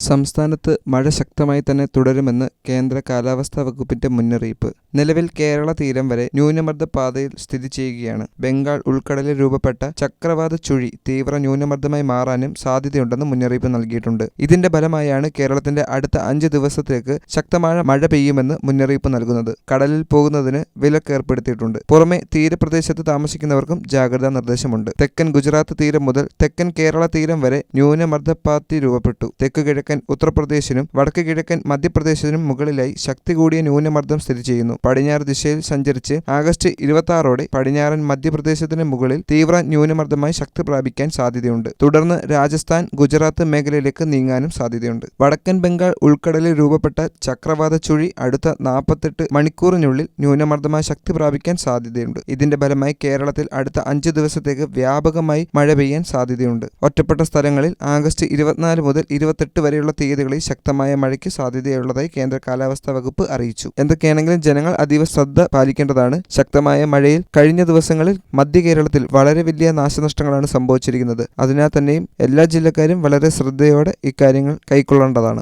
സംസ്ഥാനത്ത് മഴ ശക്തമായി തന്നെ തുടരുമെന്ന് കേന്ദ്ര കാലാവസ്ഥാ വകുപ്പിന്റെ മുന്നറിയിപ്പ്. നിലവിൽ കേരള തീരം വരെ ന്യൂനമർദ്ദ പാതയിൽ സ്ഥിതി ചെയ്യുകയാണ്. ബംഗാൾ ഉൾക്കടലിൽ രൂപപ്പെട്ട ചക്രവാത ചുഴി തീവ്ര ന്യൂനമർദ്ദമായി മാറാനും സാധ്യതയുണ്ടെന്ന് മുന്നറിയിപ്പ് നൽകിയിട്ടുണ്ട്. ഇതിന്റെ ഫലമായാണ് കേരളത്തിന്റെ അടുത്ത 5 ദിവസത്തേക്ക് ശക്തമായ മഴ പെയ്യുമെന്ന് മുന്നറിയിപ്പ് നൽകുന്നത്. കടലിൽ പോകുന്നതിന് വിലക്കേർപ്പെടുത്തിയിട്ടുണ്ട്. പുറമെ തീരപ്രദേശത്ത് താമസിക്കുന്നവർക്കും ജാഗ്രതാ നിർദ്ദേശമുണ്ട്. തെക്കൻ ഗുജറാത്ത് തീരം മുതൽ തെക്കൻ കേരള തീരം വരെ ന്യൂനമർദ്ദപാത്തി രൂപപ്പെട്ടു. തെക്ക് കിഴക്കൻ ഉത്തർപ്രദേശിനും വടക്ക് കിഴക്കൻ മധ്യപ്രദേശിനും മുകളിലായി ശക്തി കൂടിയ ന്യൂനമർദ്ദം സ്ഥിതി ചെയ്യുന്നു. പടിഞ്ഞാറ് ദിശയിൽ സഞ്ചരിച്ച് ആഗസ്റ്റ് 26 പടിഞ്ഞാറൻ മധ്യപ്രദേശത്തിന് മുകളിൽ തീവ്ര ന്യൂനമർദ്ദമായി ശക്തി പ്രാപിക്കാൻ സാധ്യതയുണ്ട്. തുടർന്ന് രാജസ്ഥാൻ, ഗുജറാത്ത് മേഖലയിലേക്ക് നീങ്ങാനും സാധ്യതയുണ്ട്. വടക്കൻ ബംഗാൾ ഉൾക്കടലിൽ രൂപപ്പെട്ട ചക്രവാത ചുഴി അടുത്ത 48 മണിക്കൂറിനുള്ളിൽ ന്യൂനമർദ്ദമായി ശക്തി പ്രാപിക്കാൻ സാധ്യതയുണ്ട്. ഇതിന്റെ ഫലമായി കേരളത്തിൽ അടുത്ത 5 ദിവസത്തേക്ക് വ്യാപകമായി മഴ പെയ്യാൻ സാധ്യതയുണ്ട്. ഒറ്റപ്പെട്ട സ്ഥലങ്ങളിൽ ആഗസ്റ്റ് 24 മുതൽ 28 വരെയുള്ള തീയതികളിൽ ശക്തമായ മഴയ്ക്ക് സാധ്യതയുള്ളതായി കേന്ദ്ര കാലാവസ്ഥാ വകുപ്പ് അറിയിച്ചു. എന്തൊക്കെയാണെങ്കിലും ജനങ്ങൾ അതീവ ശ്രദ്ധ പാലിക്കേണ്ടതാണ്. ശക്തമായ മഴയിൽ കഴിഞ്ഞ ദിവസങ്ങളിൽ മധ്യ കേരളത്തിൽ വളരെ വലിയ നാശനഷ്ടങ്ങളാണ് സംഭവിച്ചിരിക്കുന്നത്. അതിനാൽ തന്നെയും എല്ലാ ജില്ലക്കാരും വളരെ ശ്രദ്ധയോടെ ഇക്കാര്യങ്ങൾ കൈക്കൊള്ളേണ്ടതാണ്.